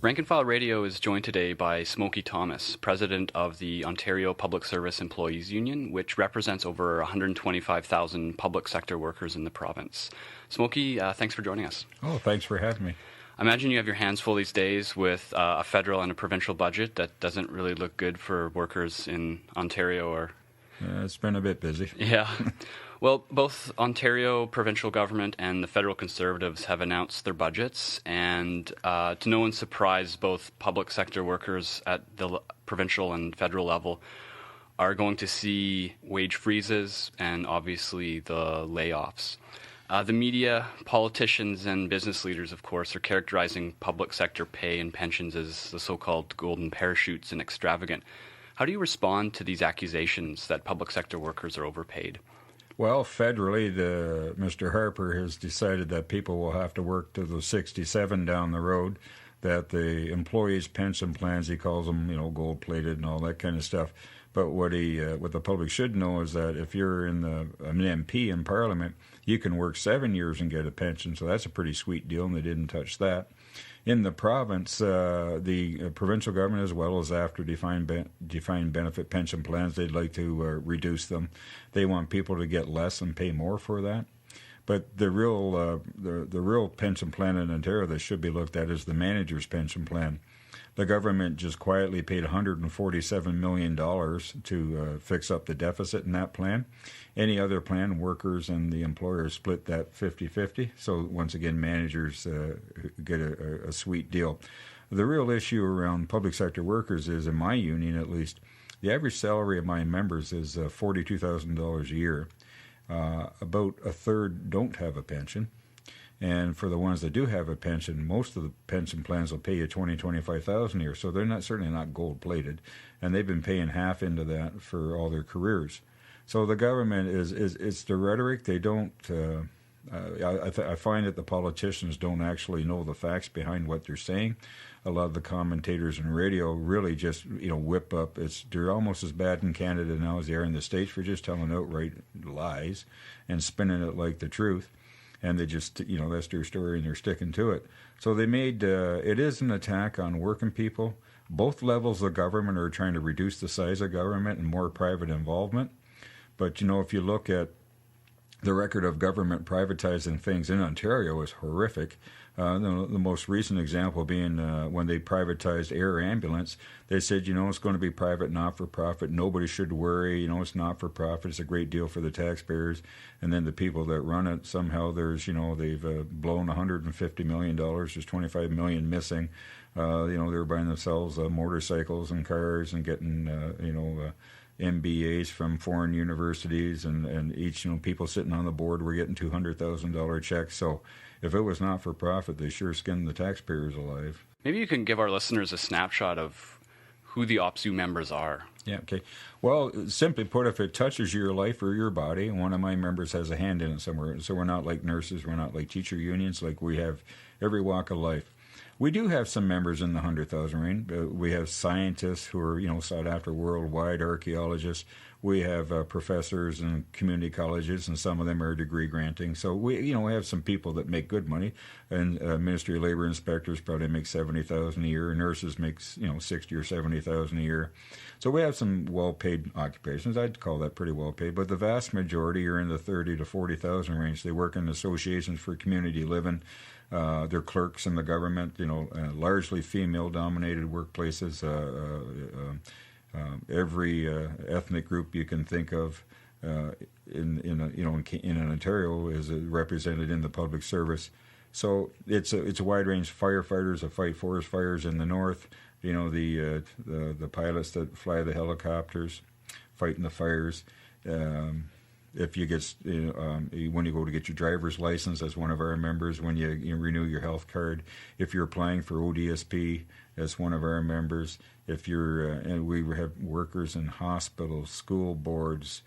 Rank and File Radio is joined today by Smokey Thomas, president of the Ontario Public Service Employees Union, which represents over 125,000 public sector workers in the province. Smokey, thanks for joining us. Oh, thanks for having me. I imagine you have your hands full these days with a federal and a provincial budget that doesn't really look good for workers in Ontario or... It's been a bit busy. Yeah. Well, both Ontario provincial government and the federal Conservatives have announced their budgets, and to no one's surprise, both public sector workers at the provincial and federal level are going to see wage freezes and obviously the layoffs. The media, politicians, and business leaders, of course, are characterizing public sector pay and pensions as the so-called golden parachutes and extravagant. How do you respond to these accusations that public sector workers are overpaid? Well, federally, Mr. Harper has decided that people will have to work to the 67 down the road, that the employees' pension plans, he calls them, gold-plated and all that kind of stuff. But what the public should know is that if you're an MP in Parliament, you can work 7 years and get a pension, so that's a pretty sweet deal, and they didn't touch that. In the province, the provincial government, as well as after defined benefit pension plans, they'd like to reduce them. They want people to get less and pay more for that. But the real pension plan in Ontario that should be looked at is the manager's pension plan. The government just quietly paid $147 million to fix up the deficit in that plan. Any other plan, workers and the employers split that 50-50. So once again, managers get a sweet deal. The real issue around public sector workers is, in my union at least, the average salary of my members is $42,000 a year. About a third don't have a pension. And for the ones that do have a pension, most of the pension plans will pay you $20,000-$25,000 a year. So they're certainly not gold-plated, and they've been paying half into that for all their careers. So the government it's the rhetoric. They don't. I find that the politicians don't actually know the facts behind what they're saying. A lot of the commentators on radio really just whip up. They're almost as bad in Canada now as they are in the States for just telling outright lies and spinning it like the truth. And they just, that's their story, and they're sticking to it. So they made, it is an attack on working people. Both levels of government are trying to reduce the size of government and more private involvement. But, if you look at the record of government privatizing things in Ontario is horrific. The most recent example being when they privatized air ambulance, they said, it's going to be private, not for profit. Nobody should worry. It's not for profit. It's a great deal for the taxpayers. And then the people that run it, somehow they've blown $150 million. There's $25 million missing. They're buying themselves motorcycles and cars and getting, MBAs from foreign universities, and each people sitting on the board were getting $200,000 checks. So if it was not for profit, they sure skinned the taxpayers alive. Maybe you can give our listeners a snapshot of who the OPSEU members are. Yeah, okay. Well, simply put, if it touches your life or your body, one of my members has a hand in it somewhere. So we're not like nurses, we're not like teacher unions, like we have every walk of life. We do have some members in the 100,000 range. We have scientists who are, sought after worldwide, archaeologists. We have professors in community colleges, and some of them are degree granting. So we have some people that make good money, and Ministry of Labor inspectors probably make $70,000 a year. Nurses make $60,000 or $70,000 a year. So we have some well-paid occupations. I'd call that pretty well-paid, but the vast majority are in the $30,000 to $40,000 range. They work in associations for community living. They're clerks in the government, largely female-dominated workplaces. Every ethnic group you can think of in Ontario is represented in the public service. So it's a wide range. Firefighters that fight forest fires in the north. The pilots that fly the helicopters, fighting the fires. If you get when you go to get your driver's license as one of our members, when you renew your health card, if you're applying for ODSP as one of our members, if you're and we have workers in hospitals, school boards,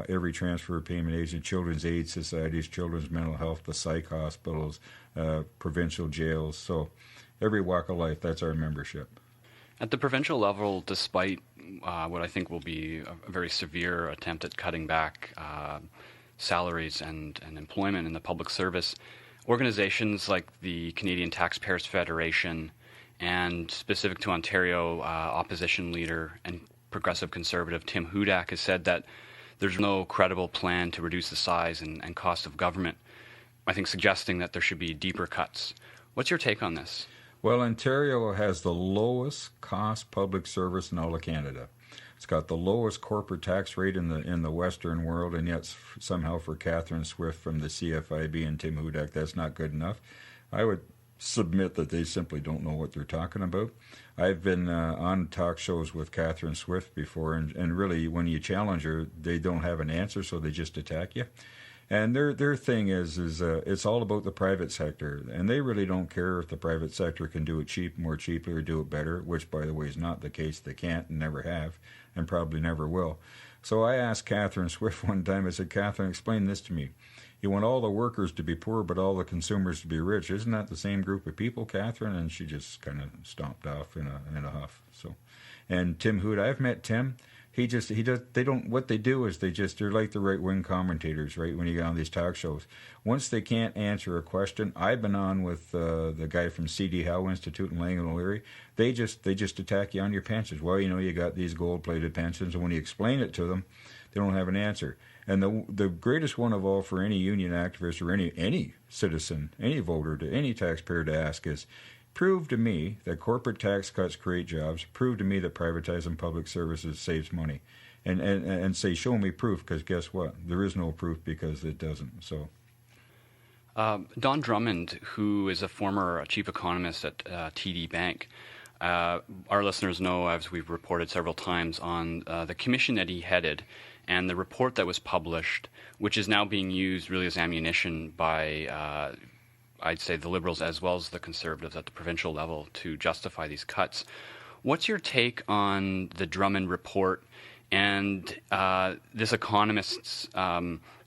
every transfer payment agent, children's aid societies, children's mental health, the psych hospitals, provincial jails. So every walk of life, that's our membership. At the provincial level, despite what I think will be a very severe attempt at cutting back salaries and employment in the public service, organizations like the Canadian Taxpayers Federation And specific to Ontario, opposition leader and progressive conservative Tim Hudak has said that there's no credible plan to reduce the size and cost of government, I think suggesting that there should be deeper cuts. What's your take on this? Well, Ontario has the lowest cost public service in all of Canada. It's got the lowest corporate tax rate in the Western world, and yet somehow for Catherine Swift from the CFIB and Tim Hudak, that's not good enough. I would submit that they simply don't know what they're talking about. I've been on talk shows with Catherine Swift before, and really when you challenge her, they don't have an answer, so they just attack you. And their thing is it's all about the private sector, and they really don't care if the private sector can do it more cheaply or do it better, which, by the way, is not the case. They can't and never have and probably never will. So I asked Catherine Swift one time, I said, Catherine, explain this to me. You want all the workers to be poor but all the consumers to be rich. Isn't that the same group of people, Catherine? And she just kind of stomped off in a huff. So, and Tim Hood, I've met Tim. He does. They don't. What they do is they're like the right wing commentators, right? When you get on these talk shows, once they can't answer a question, I've been on with the guy from C.D. Howe Institute in Lang and O'Leary. They just attack you on your pensions. Well, you got these gold plated pensions, and when you explain it to them, they don't have an answer. And the greatest one of all for any union activist or any citizen, any voter, to any taxpayer to ask is, prove to me that corporate tax cuts create jobs. Prove to me that privatizing public services saves money. And say, show me proof, because guess what? There is no proof because it doesn't. So, Don Drummond, who is a former chief economist at TD Bank, our listeners know, as we've reported several times, on the commission that he headed and the report that was published, which is now being used really as ammunition by I'd say the Liberals as well as the Conservatives at the provincial level to justify these cuts. What's your take on the Drummond Report and this economist's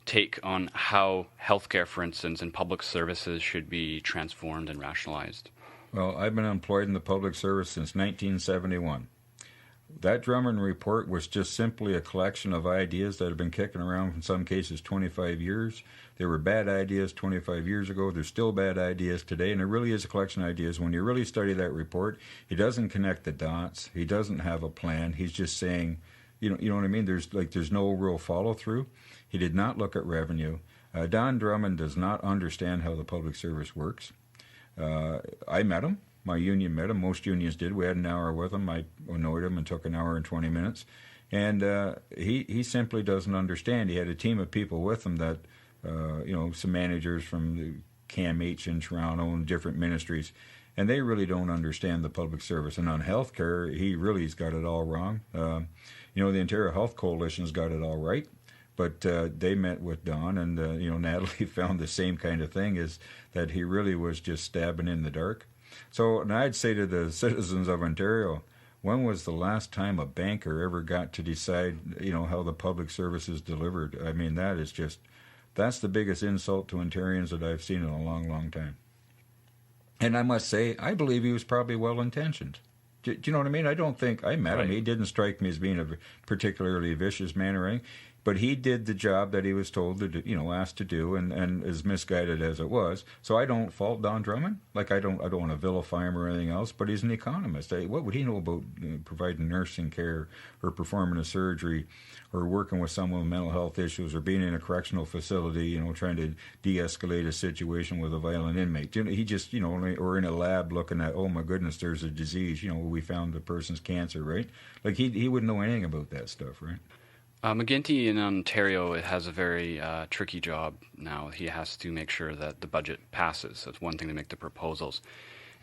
take on how healthcare, for instance, and public services should be transformed and rationalized? Well, I've been employed in the public service since 1971. That Drummond Report was just simply a collection of ideas that have been kicking around, in some cases, 25 years. There were bad ideas 25 years ago. There's still bad ideas today, and it really is a collection of ideas. When you really study that report, he doesn't connect the dots. He doesn't have a plan. He's just saying, you know what I mean? There's no real follow-through. He did not look at revenue. Don Drummond does not understand how the public service works. I met him. My union met him. Most unions did. We had an hour with him. I annoyed him and took an hour and 20 minutes. And he simply doesn't understand. He had a team of people with him that, some managers from the CAMH in Toronto and different ministries, and they really don't understand the public service. And on healthcare, he really's got it all wrong. The Ontario Health Coalition's got it all right. But they met with Don, and Natalie found the same kind of thing, is that he really was just stabbing in the dark. So, and I'd say to the citizens of Ontario, when was the last time a banker ever got to decide, how the public service is delivered? I mean, that's the biggest insult to Ontarians that I've seen in a long, long time. And I must say, I believe he was probably well-intentioned. Do you know what I mean? I met him. He didn't strike me as being a particularly vicious man or anything. But he did the job that he was told to do, asked to do, and as misguided as it was. So I don't fault Don Drummond. I don't want to vilify him or anything else. But he's an economist. What would he know about providing nursing care, or performing a surgery, or working with someone with mental health issues, or being in a correctional facility, trying to de-escalate a situation with a violent inmate? He just, or in a lab looking at, oh my goodness, there's a disease. We found the person's cancer, right? He wouldn't know anything about that stuff, right? McGinty in Ontario has a very tricky job now. He has to make sure that the budget passes. That's one thing to make the proposals.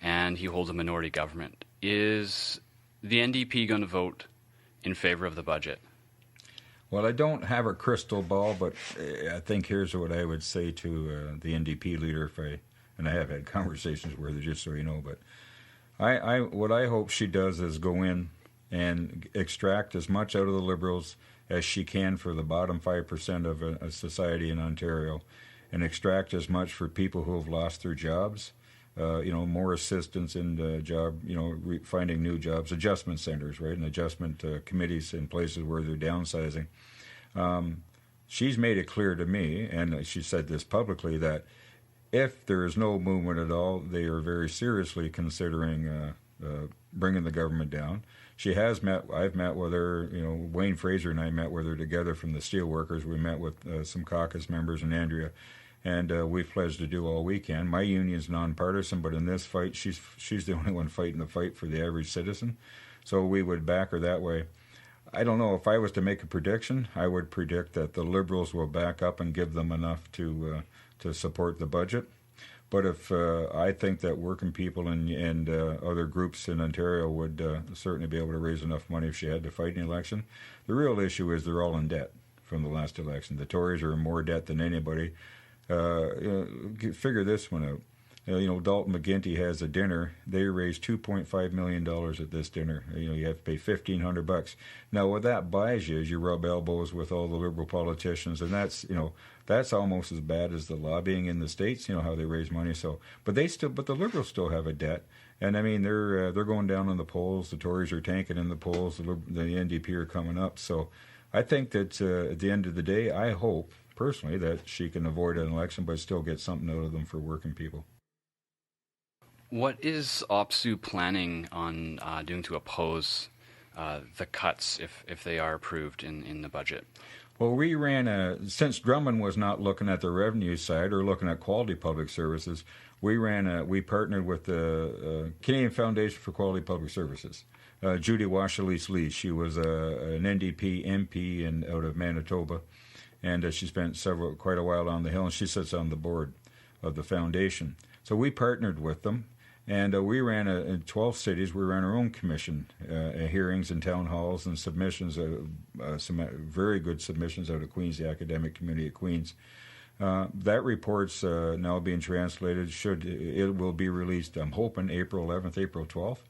And he holds a minority government. Is the NDP going to vote in favor of the budget? Well, I don't have a crystal ball, but I think here's what I would say to the NDP leader, and I have had conversations with her, just so you know, but what I hope she does is go in and extract as much out of the Liberals as she can for the bottom 5% of a society in Ontario, and extract as much for people who have lost their jobs, more assistance in the job, finding new jobs, adjustment centers, right, and adjustment committees in places where they're downsizing. She's made it clear to me, and she said this publicly, that if there is no movement at all, they are very seriously considering bringing the government down. She has met. I've met with her. Wayne Fraser and I met with her together from the steelworkers. We met with some caucus members and Andrea, and we've pledged to do all we can. My union's nonpartisan, but in this fight, she's the only one fighting the fight for the average citizen. So we would back her that way. I don't know, if I was to make a prediction, I would predict that the Liberals will back up and give them enough to support the budget. But if I think that working people and other groups in Ontario would certainly be able to raise enough money if she had to fight an election. The real issue is they're all in debt from the last election. The Tories are in more debt than anybody. Figure this one out. Dalton McGinty has a dinner. They raised $2.5 million at this dinner. You have to pay $1,500. Now, what that buys you is you rub elbows with all the Liberal politicians, and that's almost as bad as the lobbying in the States. How they raise money. So, but the Liberals still have a debt, and I mean they're going down in the polls. The Tories are tanking in the polls. The NDP are coming up. So, I think that at the end of the day, I hope personally that she can avoid an election, but still get something out of them for working people. What is OPSEU planning on doing to oppose the cuts if they are approved in the budget? Well, we ran since Drummond was not looking at the revenue side or looking at quality public services, we partnered with the Canadian Foundation for Quality Public Services. Judy Washalise-Lee, she was an NDP MP out of Manitoba, and she spent quite a while on the Hill, and she sits on the board of the foundation. So we partnered with them. And we ran in 12 cities. We ran our own commission hearings and town halls and submissions, some very good submissions out of Queens, the academic community at Queens. That report's now being translated. It will be released, I'm hoping, April 11th, April 12th.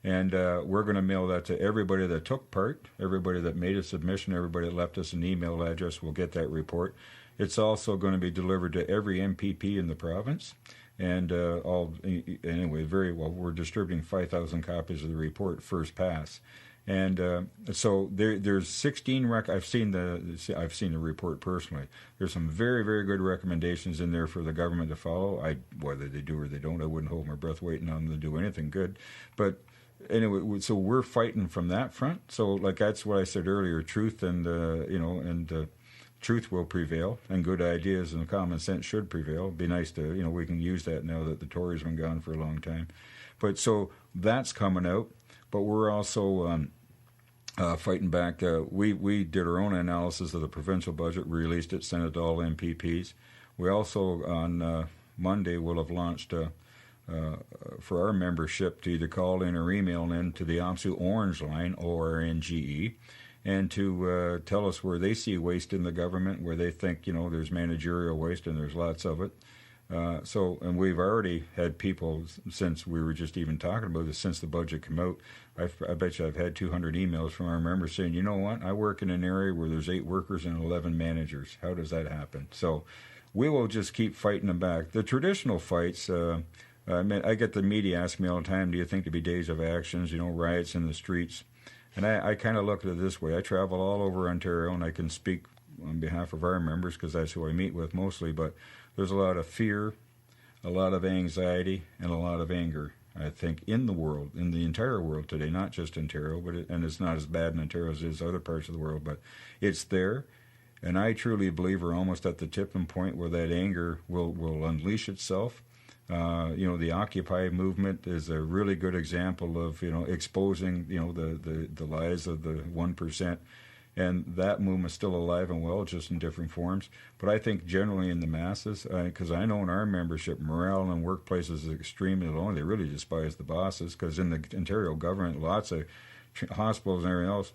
And we're going to mail that to everybody that took part, everybody that made a submission, everybody that left us an email address will get that report. It's also going to be delivered to every MPP in the province. And very well. We're distributing 5,000 copies of the report first pass, and so there's 16. I've seen the report personally. There's some very, very good recommendations in there for the government to follow. Whether they do or they don't, I wouldn't hold my breath waiting on them to do anything good. But anyway, so we're fighting from that front. So that's what I said earlier: truth and truth will prevail, and good ideas and common sense should prevail. It'd be nice to, we can use that now that the Tories have been gone for a long time. But so that's coming out. But we're also fighting back. We did our own analysis of the provincial budget, released it, sent it to all MPPs. We also, on Monday, will have launched for our membership to either call in or email in to the OPSEU Orange Line, ORNGE, and to tell us where they see waste in the government, where they think, there's managerial waste, and there's lots of it. And we've already had people, since we were just even talking about this, since the budget came out, I bet you I've had 200 emails from our members saying, you know what, I work in an area where there's 8 workers and 11 managers. How does that happen? So we will just keep fighting them back. The traditional fights, I get the media ask me all the time, do you think there'll be days of actions, riots in the streets? And I kind of look at it this way. I travel all over Ontario, and I can speak on behalf of our members because that's who I meet with mostly. But there's a lot of fear, a lot of anxiety, and a lot of anger, I think, in the world, in the entire world today, not just Ontario, and it's not as bad in Ontario as it is other parts of the world, but it's there. And I truly believe we're almost at the tipping point where that anger will unleash itself. The Occupy movement is a really good example of exposing the lies of the 1%, and that movement's still alive and well, just in different forms. But I think generally in the masses, because I know in our membership, morale in workplaces is extremely low, and they really despise the bosses. Because in the Ontario government, lots of hospitals and everything else,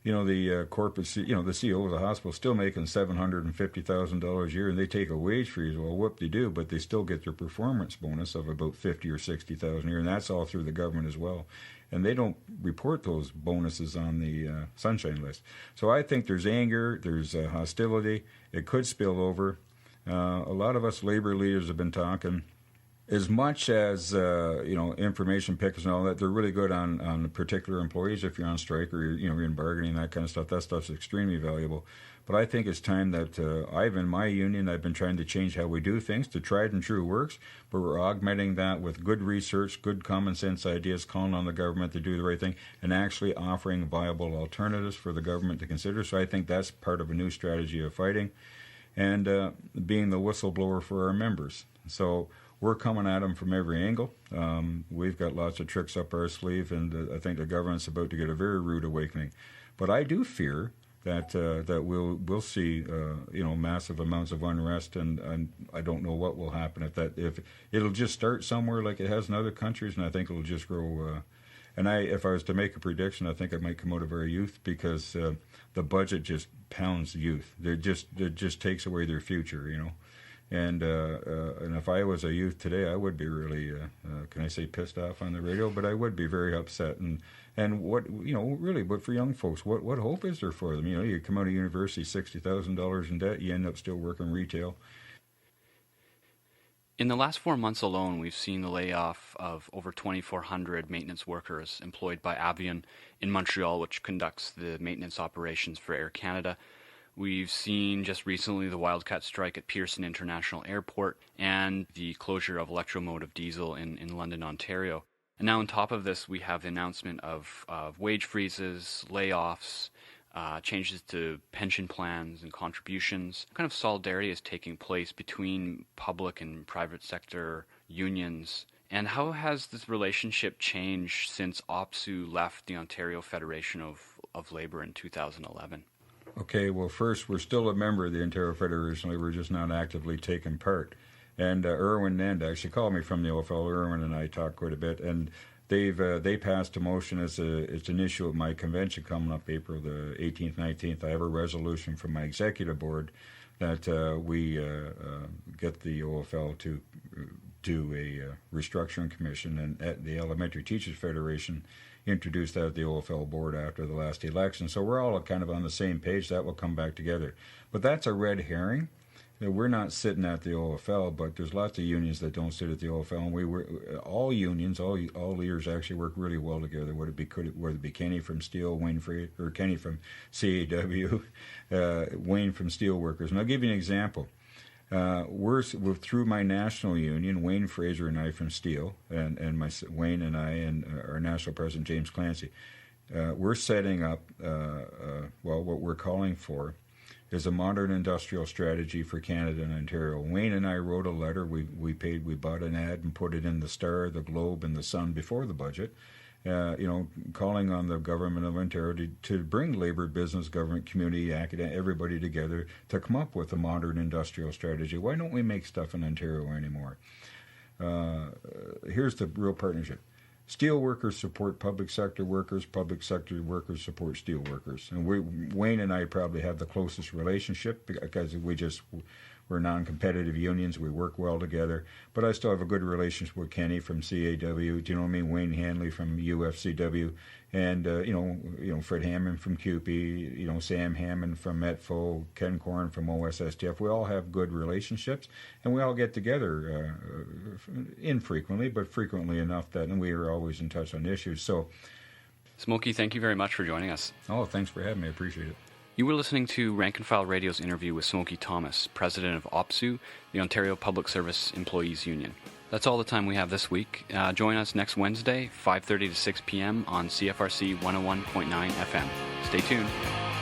the corporate, the CEO of the hospital is still making $750,000 a year, and they take a wage freeze. Well, whoop-de-doo, but they still get their performance bonus of about $50,000 or $60,000 a year, and that's all through the government as well. And they don't report those bonuses on the sunshine list. So I think there's anger, there's hostility. It could spill over. A lot of us labor leaders have been talking As much as information pickers and all that, they're really good on particular employees. If you're on strike or you're in bargaining, that kind of stuff, that stuff's extremely valuable. But I think it's time that in my union, I've been trying to change how we do things. The tried and true works, but we're augmenting that with good research, good common sense ideas, calling on the government to do the right thing, and actually offering viable alternatives for the government to consider. So I think that's part of a new strategy of fighting, and being the whistleblower for our members. So we're coming at them from every angle. We've got lots of tricks up our sleeve, and I think the government's about to get a very rude awakening. But I do fear that we'll see massive amounts of unrest, and I don't know what will happen if it'll just start somewhere like it has in other countries, and I think it'll just grow. If I was to make a prediction, I think it might come out of our youth, because the budget just pounds youth. It just takes away their future, And if I was a youth today, I would be really, can I say pissed off on the radio? But I would be very upset. And what, really, but for young folks, what hope is there for them? You come out of university, $60,000 in debt, you end up still working retail. In the last 4 months alone, we've seen the layoff of over 2,400 maintenance workers employed by Avion in Montreal, which conducts the maintenance operations for Air Canada. We've seen just recently the wildcat strike at Pearson International Airport and the closure of Electromotive Diesel in London, Ontario. And now on top of this, we have the announcement of wage freezes, layoffs, changes to pension plans and contributions. What kind of solidarity is taking place between public and private sector unions? And how has this relationship changed since OPSEU left the Ontario Federation of Labour in 2011? Okay, well, first, we're still a member of the Ontario Federation of Labour, just not actively taking part. And Irwin Nand actually called me from the OFL. Irwin and I talked quite a bit, and they passed a motion it's an issue at my convention coming up April the 18th, 19th. I have a resolution from my executive board that we get the OFL to do a restructuring commission, and at the Elementary Teachers Federation introduced that at the OFL board after the last election. So we're all kind of on the same page. That will come back together. But that's a red herring. We're not sitting at the OFL, but there's lots of unions that don't sit at the OFL, and all unions, all leaders actually work really well together. Whether it be Kenny from Steel, or Kenny from CAW, Wayne from Steelworkers. And I'll give you an example. We're through my national union, Wayne Fraser and I from Steel, and Wayne and I and our national president James Clancy. We're setting up what we're calling for is a modern industrial strategy for Canada and Ontario. Wayne and I wrote a letter. We bought an ad and put it in the Star, the Globe, and the Sun before the budget. Calling on the government of Ontario to bring labor, business, government, community, academic, everybody together to come up with a modern industrial strategy. Why don't we make stuff in Ontario anymore? Here's the real partnership. Steel workers support public sector workers support steel workers. And Wayne and I probably have the closest relationship because we're non-competitive unions. We work well together. But I still have a good relationship with Kenny from CAW. Do you know what I mean? Wayne Hanley from UFCW, and Fred Hammond from CUPE. Sam Hammond from METFO, Ken Corn from OSSTF. We all have good relationships, and we all get together infrequently, but frequently enough and we are always in touch on issues. So, Smokey, thank you very much for joining us. Oh, thanks for having me. I appreciate it. You were listening to Rank and File Radio's interview with Smokey Thomas, president of OPSEU, the Ontario Public Service Employees Union. That's all the time we have this week. Join us next Wednesday, 5:30 to 6 p.m. on CFRC 101.9 FM. Stay tuned.